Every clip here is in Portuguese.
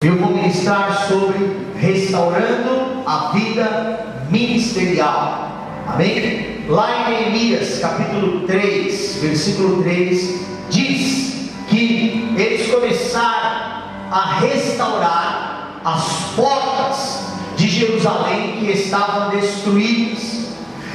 Eu vou ministrar sobre restaurando a vida ministerial. Amém? Lá em Neemias capítulo 3, versículo 3, diz que eles começaram a restaurar as portas de Jerusalém que estavam destruídas.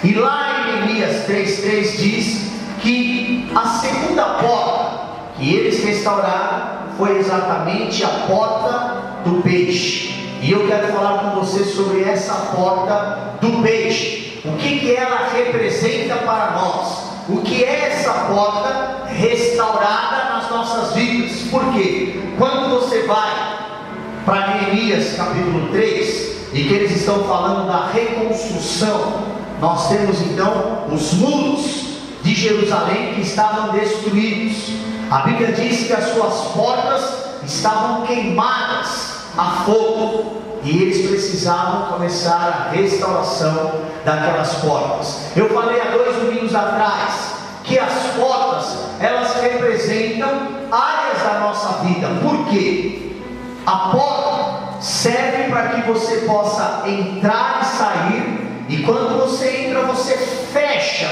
E lá em Neemias 3,3 diz que a segunda porta que eles restauraram foi exatamente a porta do peixe. E eu quero falar com você sobre essa porta do peixe. O que ela representa para nós? O que é essa porta restaurada nas nossas vidas? Por quê? Quando você vai para Neemias capítulo 3, e que eles estão falando da reconstrução, nós temos então os muros de Jerusalém que estavam destruídos. A Bíblia diz que as suas portas estavam queimadas a fogo, e eles precisavam começar a restauração daquelas portas. Eu falei há 2 domingos atrás que as portas, elas representam áreas da nossa vida. Por quê? A porta serve para que você possa entrar e sair, e quando você entra, você fecha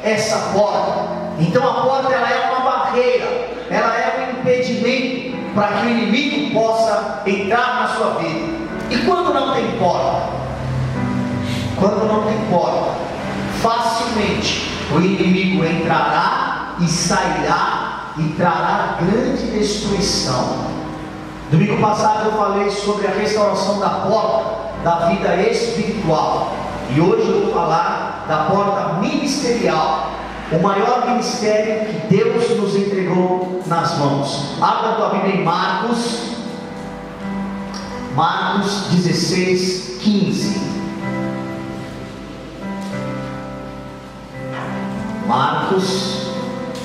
essa porta. Então a porta, ela é uma barreira, ela é um impedimento para que o inimigo possa entrar na sua vida. E quando não tem porta? Quando não tem porta, facilmente o inimigo entrará e sairá e trará grande destruição. Domingo passado eu falei sobre a restauração da porta da vida espiritual, e hoje eu vou falar da porta ministerial, o maior ministério que Deus nos entregou nas mãos. Abra a tua Bíblia em Marcos 16, 15. Marcos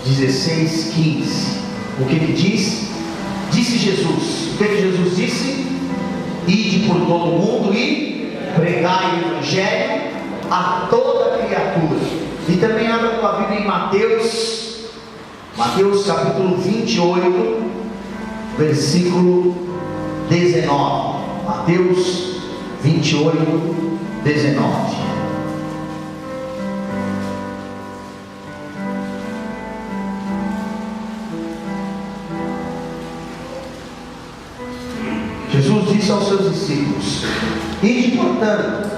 16, 15. O que diz? Disse Jesus. O que Jesus disse? Ide por todo o mundo e pregai o Evangelho a toda criatura. E também abra a tua Bíblia em Mateus capítulo 28, versículo 19. Mateus 28, 19. Jesus disse aos seus discípulos: ide, portanto,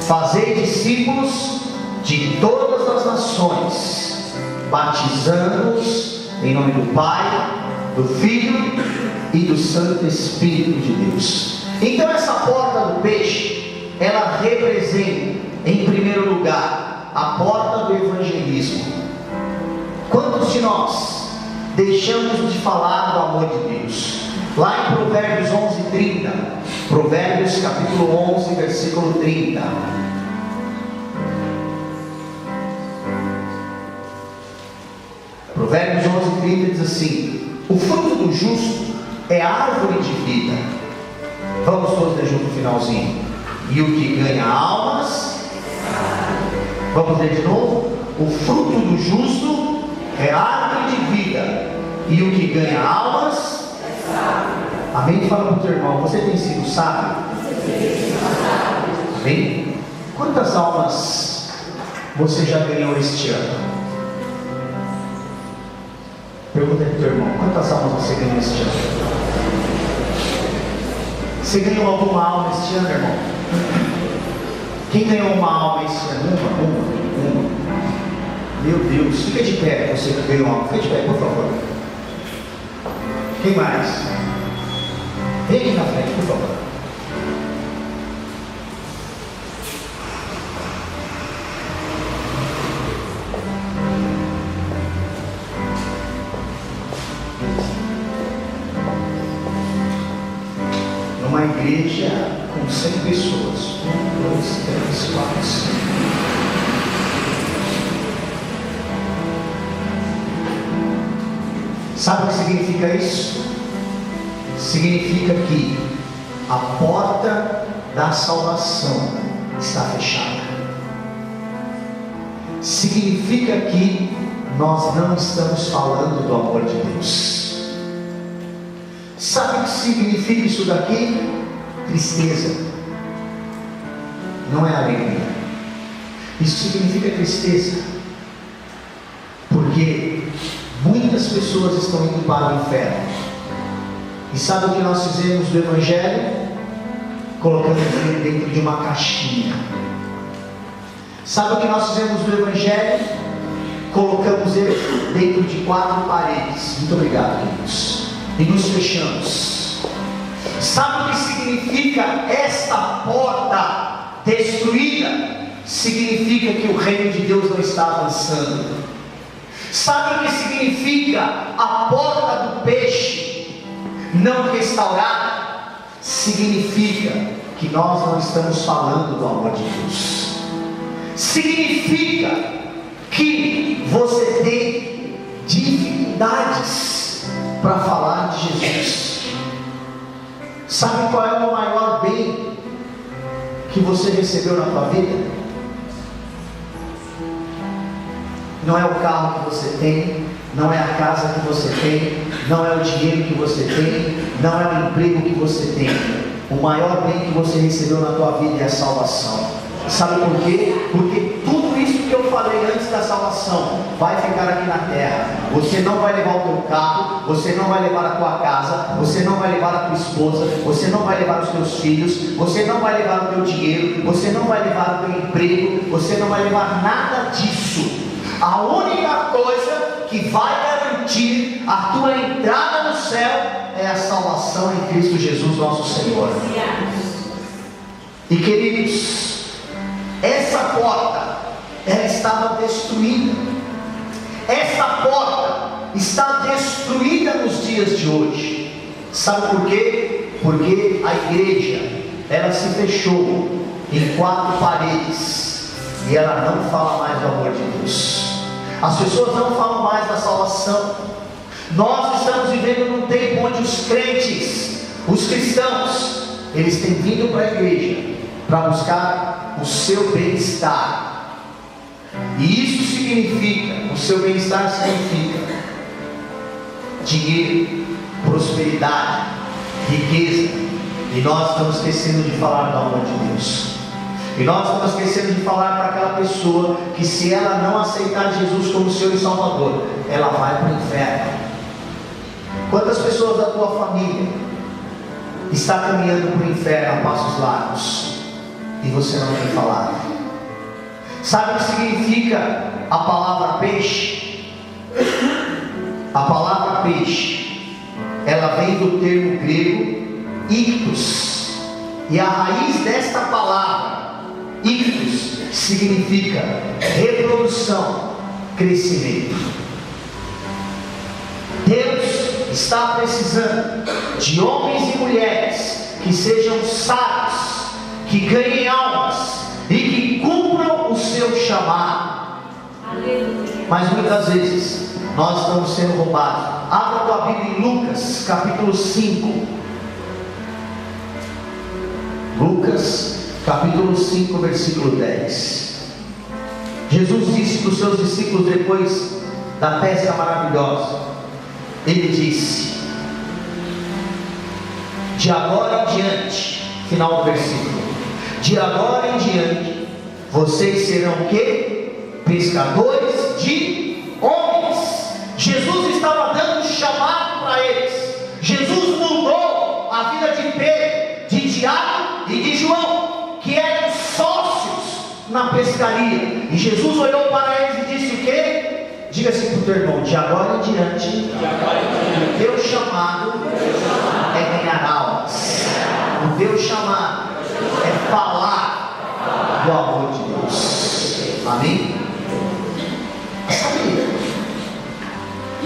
fazei discípulos de todas as nações, batizando-os em nome do Pai, do Filho e do Santo Espírito de Deus. Então essa porta do peixe, ela representa, em primeiro lugar, a porta do evangelismo. Quantos de nós deixamos de falar do amor de Deus? Lá em Provérbios 11:30, Provérbios capítulo 11, versículo 30. Provérbios 11:30 diz assim: o fruto do justo é árvore de vida. Vamos todos ler junto no finalzinho. E o que ganha almas, vamos ler de novo. O fruto do justo é árvore de vida, e o que ganha almas é sábio. Amém? Fala para o teu irmão: você tem sido sábio? Amém? Quantas almas você já ganhou este ano? Pergunta para o teu irmão: quantas almas você ganhou este ano? Você ganhou alguma alma este ano, irmão? Quem ganhou uma alma este ano? Uma. Meu Deus, fica de pé, você que ganhou uma alma. Fica de pé, por favor. Quem mais? Vem aqui na frente, por favor. Numa igreja com 100 pessoas. 1, 2, 3, 4, 5. Sabe o que significa isso? Significa que a porta da salvação está fechada. Significa que nós não estamos falando do amor de Deus. Sabe o que significa isso daqui? Tristeza. Não é alegria. Isso significa tristeza. Porque muitas pessoas estão indo para o inferno. E sabe o que nós fizemos do Evangelho? Colocamos ele dentro de uma caixinha. Sabe o que nós fizemos do Evangelho? Colocamos ele dentro de 4 paredes. Muito obrigado, queridos. E nos fechamos. Sabe o que significa esta porta destruída? Significa que o reino de Deus não está avançando. Sabe o que significa a porta do peixe não restaurada? Significa que nós não estamos falando do amor de Deus. Significa que você tem dificuldades para falar de Jesus. Sabe qual é o maior bem que você recebeu na tua vida? Não é o carro que você tem, não é a casa que você tem, não é o dinheiro que você tem, não é o emprego que você tem. O maior bem que você recebeu na tua vida é a salvação. Sabe por quê? Porque tudo isso que eu falei antes da salvação vai ficar aqui na terra. Você não vai levar o teu carro, você não vai levar a tua casa, você não vai levar a tua esposa, você não vai levar os teus filhos, você não vai levar o teu dinheiro, você não vai levar o teu emprego, você não vai levar nada disso. A única coisa que vai garantir a tua entrada no céu é a salvação em Cristo Jesus nosso Senhor. E queridos, essa porta, ela estava destruída. Essa porta está destruída nos dias de hoje. Sabe por quê? Porque a igreja, ela se fechou em 4 paredes e ela não fala mais do amor de Deus. As pessoas não falam mais da salvação. Nós estamos vivendo num tempo onde os crentes, os cristãos, eles têm vindo para a igreja para buscar o seu bem-estar. E isso significa, o seu bem-estar significa dinheiro, prosperidade, riqueza. E nós estamos esquecendo de falar do amor de Deus. E nós estamos esquecendo de falar para aquela pessoa que, se ela não aceitar Jesus como Senhor e Salvador, ela vai para o inferno. Quantas pessoas da tua família está caminhando para o inferno a passos largos e você não tem falado? Sabe o que significa a palavra peixe? A palavra peixe, ela vem do termo grego ictus, e a raiz desta palavra ictus significa reprodução, crescimento. Deus está precisando de homens e mulheres que sejam sábios, que ganhem almas e que cumpram o seu chamado. Aleluia. Mas muitas vezes nós estamos sendo roubados. Abra tua Bíblia em Lucas capítulo 5. Lucas capítulo 5, versículo 10. Jesus disse para os seus discípulos, depois da pesca maravilhosa, ele disse: de agora em diante, final do versículo, de agora em diante, vocês serão o quê? Pescadores de homens. Jesus estava dando um chamado para eles. Jesus mudou a vida de Pedro, de Tiago e de João, que eram sócios na pescaria. E Jesus olhou para eles e disse o quê? Diga assim para o teu irmão: de agora em diante, o teu chamado é ganhar almas. O teu chamado é falar do amor de Deus. Amém? Sabe,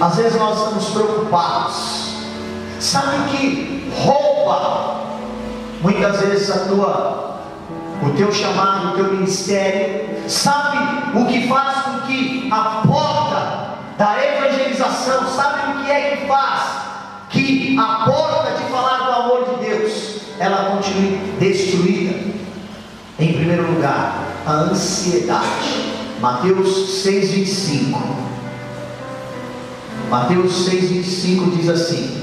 às vezes nós estamos preocupados. Sabe o que rouba muitas vezes o teu chamado, o teu ministério? Sabe o que faz com que a porta da evangelização, sabe o que é que faz que a porta de falar do amor de Deus, ela continue destruída? Em primeiro lugar, a ansiedade. Mateus 6,25. Mateus 6,25 diz assim: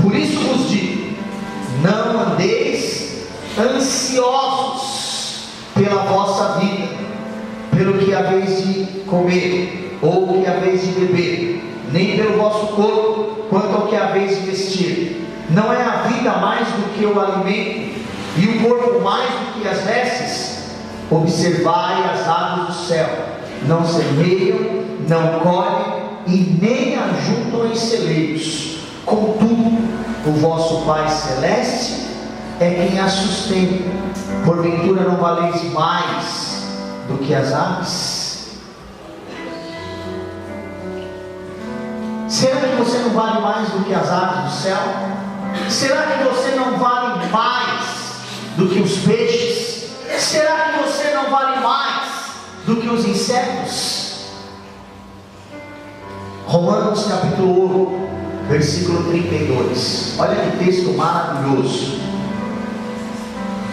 Por isso vos digo: não andeis ansiosos pela vossa vida, pelo que haveis de comer, ou o que haveis de beber, nem pelo vosso corpo, quanto ao que haveis de vestir. Não é a vida mais do que o alimento, e o corpo mais do que as vestes? Observai as aves do céu, não semeiam, não colhem, e nem ajuntam em celeiros, contudo o vosso Pai Celeste é quem as sustenta. Porventura não valeis mais do que as aves? Será que você não vale mais do que as aves do céu? Será que você não vale mais do que os peixes? Será que você não vale mais do que os insetos? Romanos capítulo 8, versículo 32. Olha que texto maravilhoso.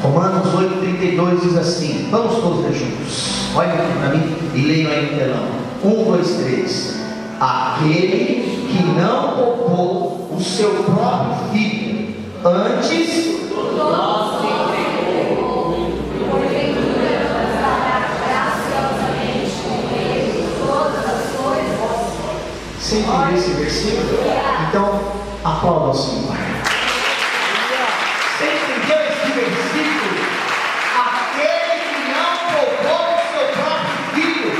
Romanos 8, 32 diz assim. Vamos todos ler juntos. Olha aqui para mim e leiam aí no telão. 1, 2, 3. Aquele que não poupou o seu próprio filho, antes nós entregou, porventura nos dará graciosamente com ele todas as coisas. Você entendeu esse versículo? Então, aplauda o Senhor. Você entendeu esse versículo? Aquele que não poupou o seu próprio filho,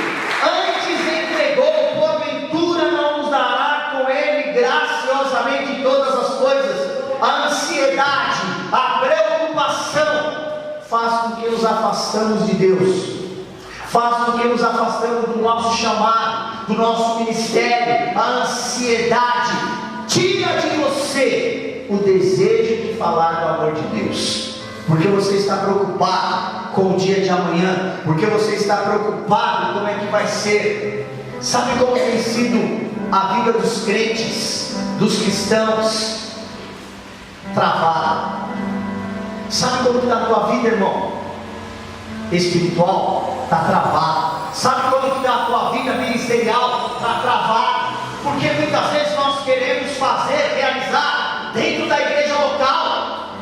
antes entregou, porventura não nos dará com ele graciosamente todas as coisas. A ansiedade, a preocupação faz com que nos afastamos de Deus, faz com que nos afastamos do nosso chamado, do nosso ministério. A ansiedade tira de você o desejo de falar do amor de Deus, porque você está preocupado com o dia de amanhã, porque você está preocupado como é que vai ser. Sabe como tem sido a vida dos crentes, dos cristãos? Travada. Sabe como está a tua vida, irmão? Espiritual está travada. Sabe como está a tua vida ministerial? Está travada. Porque muitas vezes nós queremos fazer, realizar dentro da igreja local,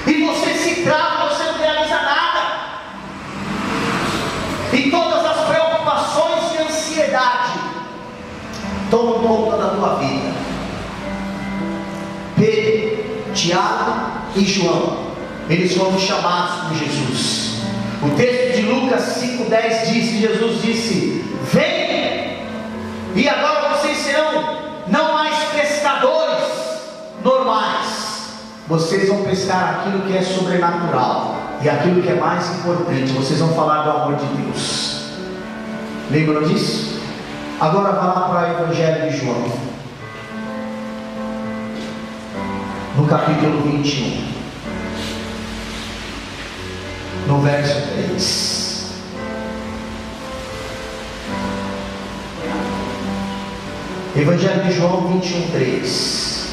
e você se trava, você não realiza nada, e todas as preocupações e ansiedade tomam conta da tua vida. Pedro, Tiago e João, eles foram chamados por Jesus. O texto de Lucas 5,10 diz que Jesus disse: venham, e agora vocês serão não mais pescadores normais, vocês vão pescar aquilo que é sobrenatural, e aquilo que é mais importante, vocês vão falar do amor de Deus. Lembram disso? Agora vá lá para o Evangelho de João, no capítulo 21, no verso 3. Evangelho de João 21, 3.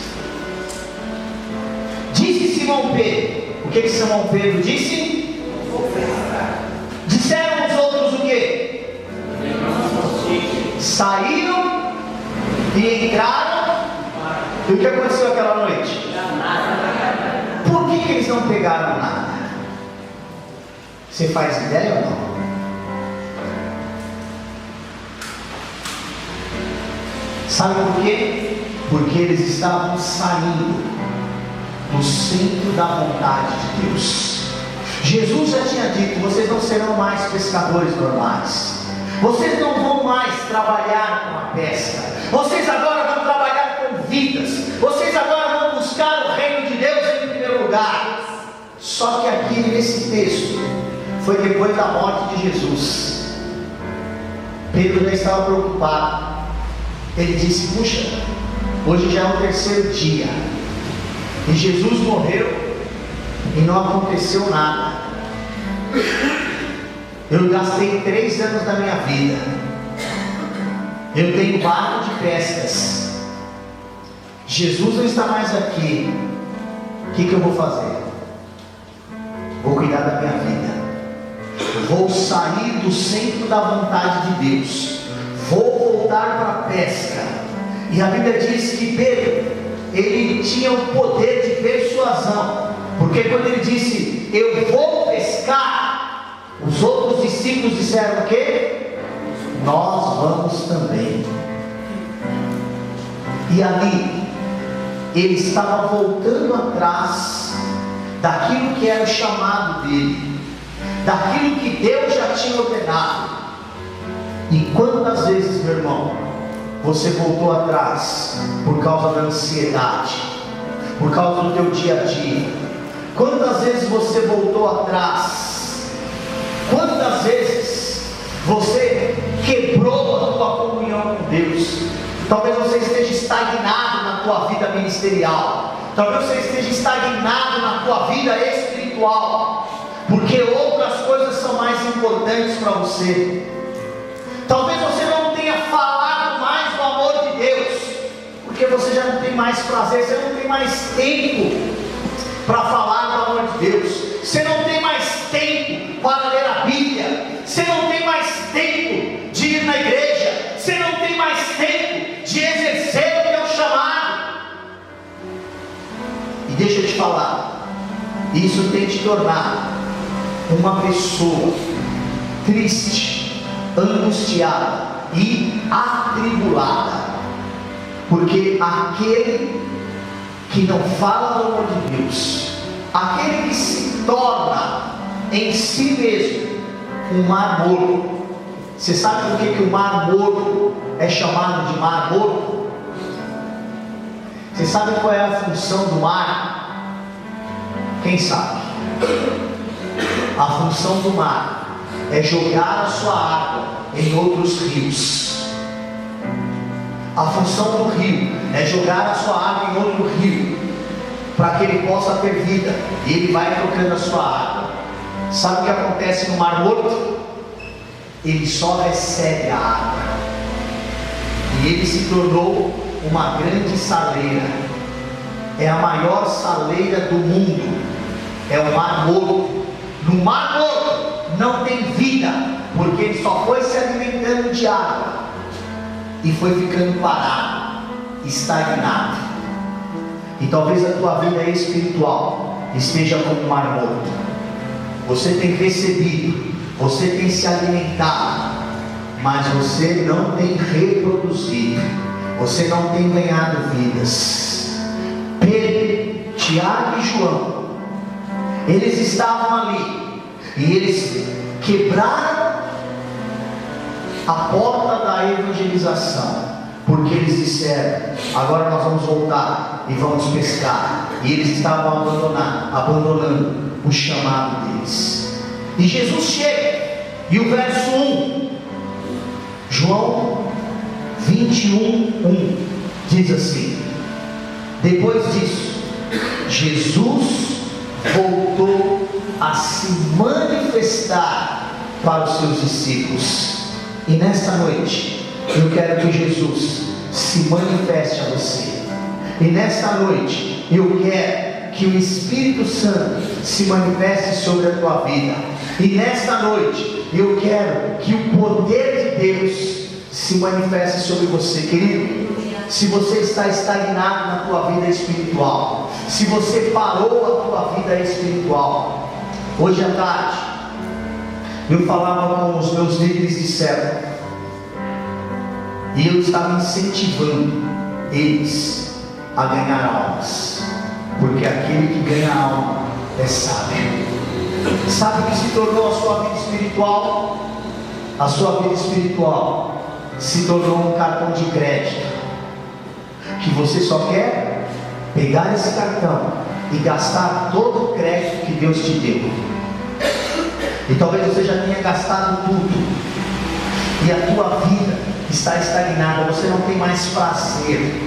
Disse Simão Pedro. O que Simão Pedro disse? Disseram os outros o quê? Saíram e entraram. E o que aconteceu aquela noite? Por que eles não pegaram nada? Você faz ideia ou não? Sabe por quê? Porque eles estavam saindo do centro da vontade de Deus. Jesus já tinha dito: vocês não serão mais pescadores normais, vocês não vão mais trabalhar com a pesca, vocês agora vão trabalhar com vidas, vocês agora vão buscar o reino de Deus em primeiro lugar. Só que aqui nesse texto foi depois da morte de Jesus. Pedro já estava preocupado. Ele disse: puxa, hoje já é o terceiro dia, e Jesus morreu e não aconteceu nada. Eu gastei 3 anos da minha vida, eu tenho barco de pescas, Jesus não está mais aqui. O que eu vou fazer? Vou cuidar da minha vida, vou sair do centro da vontade de Deus, vou voltar para a pesca. E a Bíblia diz que Pedro ele tinha o poder de persuasão, porque quando ele disse, eu vou pescar, os outros discípulos disseram o quê? Nós vamos também. E ali, ele estava voltando atrás daquilo que era o chamado dele, daquilo que Deus já tinha ordenado. E quantas vezes, meu irmão, você voltou atrás por causa da ansiedade, por causa do teu dia a dia? Quantas vezes você voltou atrás? Quantas vezes você quebrou a tua comunhão com Deus? Talvez você esteja estagnado na tua vida ministerial, talvez você esteja estagnado na tua vida espiritual, porque outras coisas são mais importantes para você. Talvez você não tenha falado mais do amor de Deus, porque você já não tem mais prazer, você não tem mais tempo para falar do amor de Deus, você não tem mais tempo para ler a Bíblia, você não tem mais tempo de ir na igreja, você não tem mais tempo de exercer o teu chamado. E deixa eu te falar, isso tem te tornado uma pessoa triste, angustiada e atribulada, porque aquele que não fala do amor de Deus, aquele que se torna em si mesmo um mar morto. Você sabe por que o mar morto é chamado de mar morto? Você sabe qual é a função do mar? Quem sabe? A função do mar é jogar a sua água em outros rios. A função do rio é jogar a sua água em outro rio, para que ele possa ter vida, e ele vai trocando a sua água. Sabe o que acontece no mar morto? Ele só recebe a água, e ele se tornou uma grande saleira. É a maior saleira do mundo, é o mar morto. No mar morto não tem vida, porque ele só foi se alimentando de água e foi ficando parado, estagnado. E talvez a tua vida espiritual esteja como um mar morto. Você tem recebido, você tem se alimentado, mas você não tem reproduzido, você não tem ganhado vidas. Pedro, Tiago e João, eles estavam ali, e eles quebraram a porta da evangelização, porque eles disseram, agora nós vamos voltar e vamos pescar. E eles estavam abandonando o chamado deles. E Jesus chega, e o verso 1, João 21:1, diz assim: depois disso, Jesus voltou a se manifestar para os seus discípulos. E nesta noite, eu quero que Jesus se manifeste a você. E nesta noite, eu quero que o Espírito Santo se manifeste sobre a tua vida. E nesta noite, eu quero que o poder de Deus se manifeste sobre você, querido. Se você está estagnado na tua vida espiritual, se você parou a tua vida espiritual, hoje à tarde, eu falava com os meus líderes de célula, e eu estava incentivando eles a ganhar almas, porque aquele que ganha alma é sábio. Sabe o que se tornou a sua vida espiritual? A sua vida espiritual se tornou um cartão de crédito, que você só quer pegar esse cartão e gastar todo o crédito que Deus te deu. E talvez você já tenha gastado tudo, e a tua vida está estagnada. Você não tem mais prazer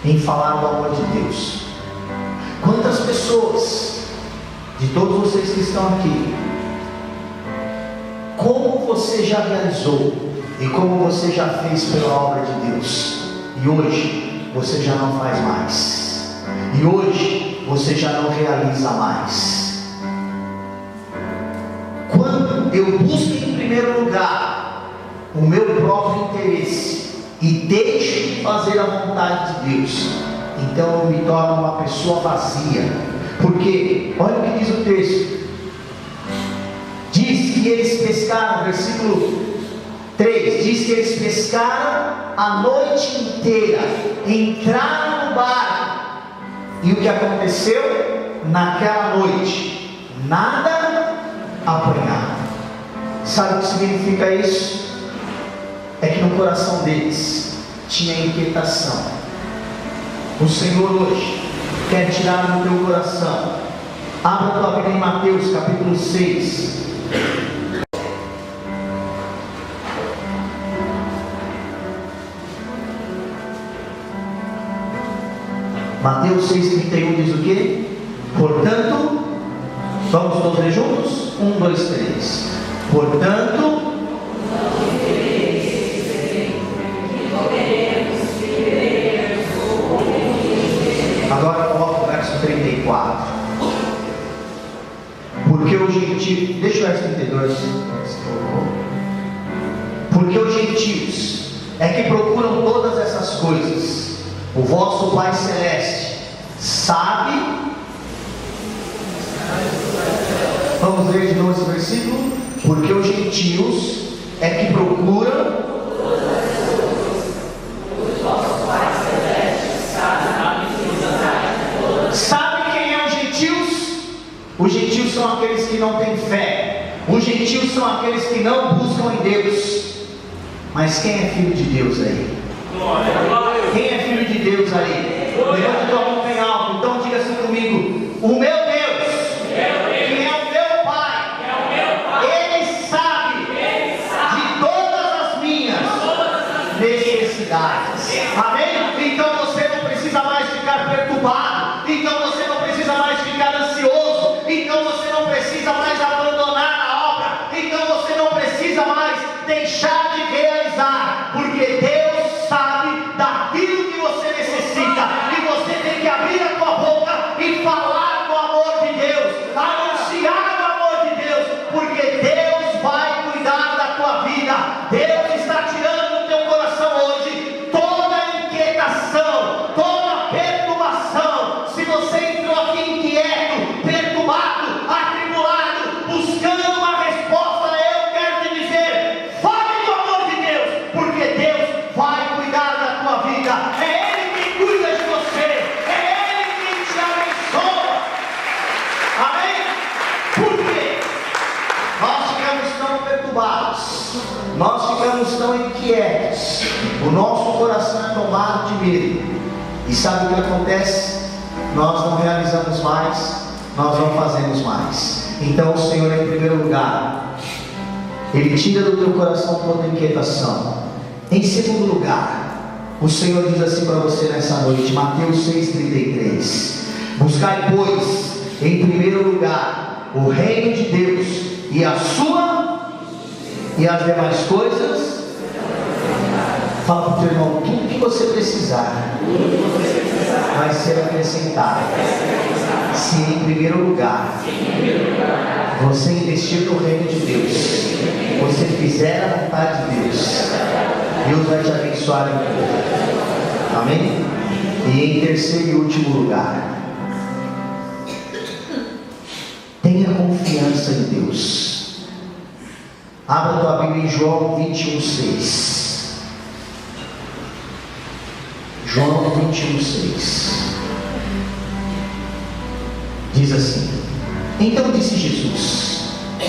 em falar do amor de Deus. Quantas pessoas, de todos vocês que estão aqui, como você já realizou e como você já fez pela obra de Deus, e hoje você já não faz mais, e hoje você já não realiza mais. Quando eu busco em primeiro lugar o meu próprio interesse e deixo de fazer a vontade de Deus, então eu me torno uma pessoa vazia. Porque, olha o que diz o texto. Diz que eles pescaram, versículo 3, diz que eles pescaram a noite inteira, entraram no barco, e o que aconteceu naquela noite? Nada apanharam. Sabe o que significa isso? É que no coração deles tinha inquietação. O Senhor hoje quer tirar do teu coração. Abra a tua Bíblia em Mateus capítulo 6. Mateus 6,31 diz o quê? Portanto, vamos todos ler juntos? 1, 2, 3. Portanto, agora coloca o verso 34. Porque os gentios, deixa o verso 32. Porque os gentios é que procuram todas essas coisas. O vosso Pai Celeste sabe. Vamos ler de novo esse versículo. Porque os gentios é que procuram. Sabe quem é os gentios? Os gentios são aqueles que não têm fé. Os gentios são aqueles que não buscam em Deus. Mas quem é filho de Deus aí? Quem é filho de Deus aí? Levante tua mão bem alto. Então diga assim comigo: o meu Deus, que é o meu Pai, Ele sabe de todas as minhas necessidades. Amém? Então você não precisa mais ficar perturbado. Então você não precisa mais ficar ansioso. Então você não precisa mais abandonar a obra. Então você não precisa mais deixar de realizar. Porque Deus sabe daquilo que você necessita, e você tem que abrir a tua boca e falar do amor de Deus, anunciar o amor de Deus, porque Deus vai cuidar da tua vida. Deus está tirando do teu coração hoje toda inquietação, toda perturbação. Se você entrou aqui inquieto, perturbado, atribulado, buscando uma resposta, eu quero te dizer: fale do amor de Deus, porque Deus vai cuidar da tua vida. É Ele quem cuida de você, é Ele quem te abençoa. Amém? Por quê? Nós ficamos tão perturbados, nós ficamos tão inquietos, o nosso coração é tomado de medo. E sabe o que acontece? Nós não realizamos mais, nós não fazemos mais. Então o Senhor, em primeiro lugar, Ele tira do teu coração toda inquietação. Em segundo lugar, o Senhor diz assim para você nessa noite, Mateus 6,33: buscai, pois, em primeiro lugar o reino de Deus e a sua, e as demais coisas. Fala para o teu irmão: tudo que você precisar vai ser acrescentado, se em primeiro lugar você investir no reino de Deus, você fizer a vontade de Deus, Deus vai te abençoar em tudo. Amém? E em terceiro e último lugar, tenha confiança em Deus. Abra tua Bíblia em João 21:6. João 21:6 diz assim: então disse Jesus.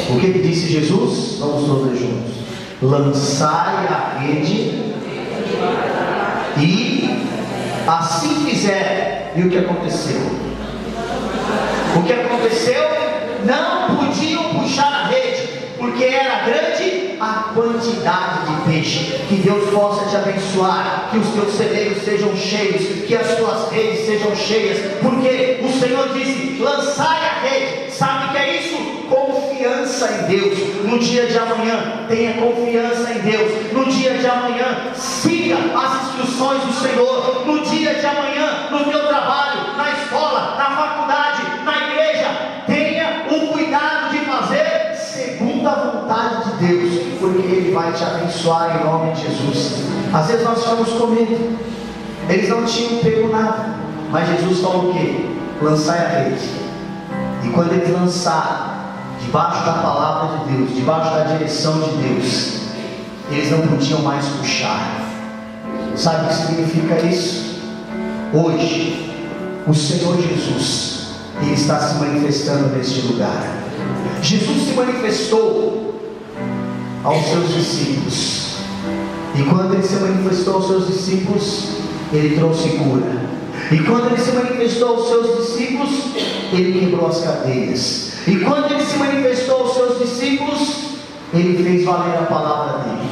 O que disse Jesus? Vamos todos juntos: lançai a rede. E assim fizeram. E o que aconteceu? O que aconteceu? Não podiam puxar a rede, porque era grande a quantidade de peixe. Que Deus possa te abençoar, que os teus celeiros sejam cheios, que as tuas redes sejam cheias, porque o Senhor disse: lançai a rede. Sabe o que é isso? Confiança em Deus. No dia de amanhã, tenha confiança em Deus. No dia de amanhã, siga as instruções do Senhor. No dia de amanhã, no teu trabalho, na escola, na faculdade, na igreja, tenha o cuidado de fazer segundo a vontade de Deus, porque Ele vai te abençoar em nome de Jesus. Às vezes nós ficamos com medo. Eles não tinham pego nada, Mas Jesus falou o quê? Lançai a rede. E quando eles lançaram, debaixo da palavra de Deus, debaixo da direção de Deus, eles não podiam mais puxar. Sabe o que significa isso? Hoje, o Senhor Jesus, Ele está se manifestando neste lugar. Jesus se manifestou aos seus discípulos. E quando Ele se manifestou aos seus discípulos, Ele trouxe cura. E quando Ele se manifestou aos seus discípulos, Ele quebrou as cadeias. E quando Ele se manifestou aos seus discípulos, Ele fez valer a palavra dEle.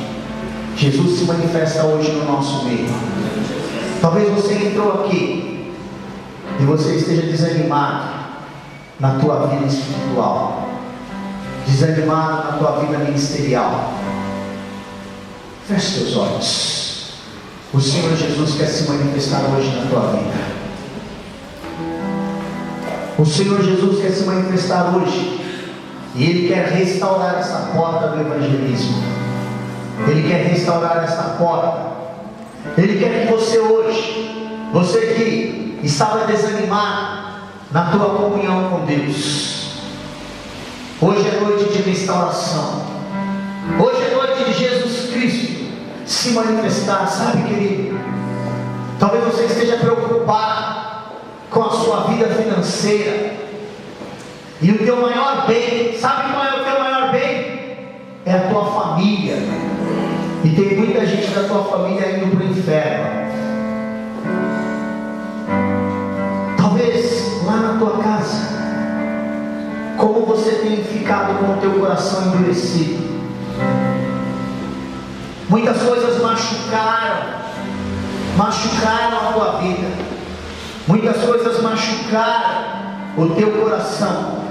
Jesus se manifesta hoje no nosso meio. Talvez você entrou aqui e você esteja desanimado na tua vida espiritual, desanimado na tua vida ministerial. Feche teus olhos. O Senhor Jesus quer se manifestar hoje na tua vida. O Senhor Jesus quer se manifestar hoje. E Ele quer restaurar essa porta do evangelismo. Ele quer restaurar essa porta. Ele quer que você hoje, você que estava desanimado na tua comunhão com Deus, hoje é noite de restauração. Hoje é noite de Jesus Cristo se manifestar. Sabe, querido, talvez você esteja preocupado com a sua vida financeira, e o teu maior bem, sabe qual é o teu maior bem? É a tua família. E tem muita gente da tua família indo para o inferno. Talvez lá na tua casa, como você tem ficado com o teu coração endurecido. Muitas coisas machucaram a tua vida. Muitas coisas machucaram o teu coração.